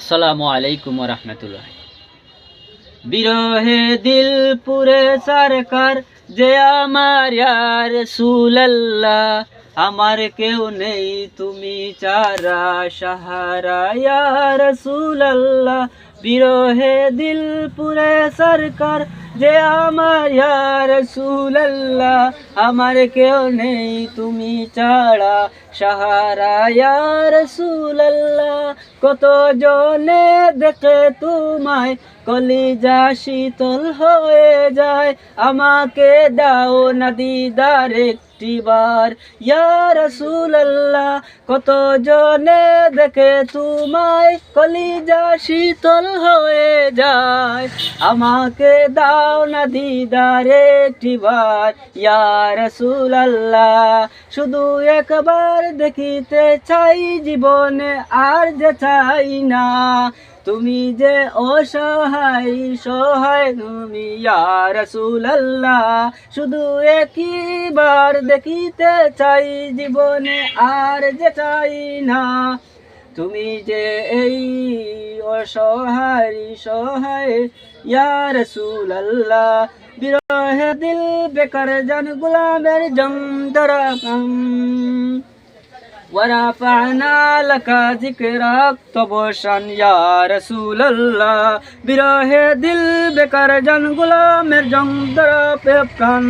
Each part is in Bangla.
আসসালামু আলাইকুম রহমতুল্লাহ। বিরহে দিল পুরে সরকার যে আমার ইয়া রাসূলুল্লাহ, আমার কেউ নেই তুমি চারা সাহারা ইয়া রাসূলুল্লাহ। বিরহে দিল পুরে সরকার যে আমার ইয়া রাসূলুল্লাহ, আমার কেউ নেই তুমি ছাড়া সাহারা ইয়া রাসূলুল্লাহ। কত জনে দেখে তোমায় কলিজা শীতল হয়ে যায়, আমাকে দাও না দিদার একটিবার ইয়া রাসূলুল্লাহ। কত জনে দেখে তোমায় কলিজা শীতল হয়ে যায়, আমাকে দাও না দিদার একটিবার ইয়া রাসূলুল্লাহ। শুধু একবার দেখিতে চাই জীবনে, আর যে চাই না। তুমি যে অসহায় সহায় তুমি ইয়া রাসূলুল্লাহ। শুধু একবার দেখিতে চাই জীবনে, আর যে চাই না। তুমি যে এই অসহায় সহায় ইয়া রাসূলুল্লাহ। বিরহে দিল বেকার জান গোলামের জং দরাম, ورفعنا لك ذكرك তবশান ইয়া রাসূলুল্লাহ। বিরহে দিল বেকার জান গোলামের জং দরা পেপকান,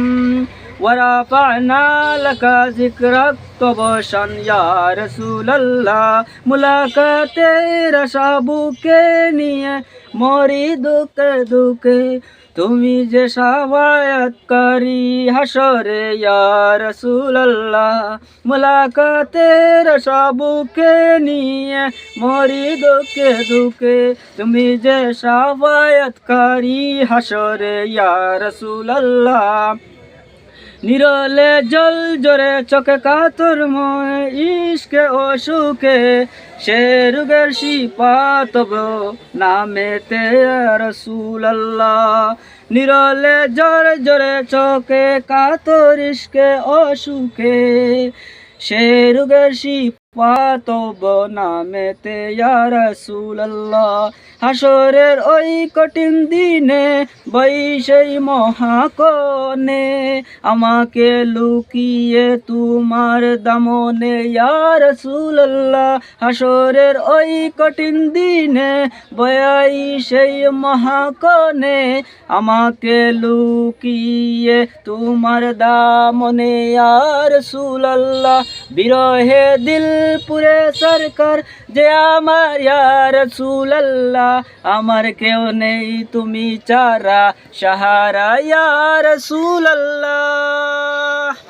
ورفعنا لك ذكرك তবশান ইয়া রাসূলুল্লাহ। মুলাকাতের আশা বুকে নিয়ে মরি দুঃখে দুঃখে, তুমি যে শাফায়াতকারী হাসরে ইয়া রাসূলুল্লাহ। মুলাকাতের আশা বুকে নিয়ে মরি দুঃখে দুঃখে, তুমি যে শাফায়াতকারী হাসরে ইয়া রাসূলুল্লাহ। নিরলে জল জরে চোখে কাতর ময় ইশকে অসুখে, সে রোগের শিফা তব নামেতে রাসূলুল্লাহ। নিরলে জর জরে চোখে কাতর ইশকে অসুখে, সে রোগের শিফা তব নামেতে ইয়া রাসূলুল্লাহ। হাসরের ওই কঠিন দিনে বৈশাই মহাকনে, আমাকে লুকিয়ে তোমার দামনে ইয়া রাসূলুল্লাহ। হাসরের ওই কঠিন দিনে বৈশাই মহাকনে, আমাকে লুকিয়ে তোমার দামনে ইয়া রাসূলুল্লাহ। বিরহে দিল পুরে সরকার যে আমার ইয়া রাসূলুল্লাহ, আমার কেউ নেই তুমি চারা সাহারা ইয়া রাসূলুল্লাহ।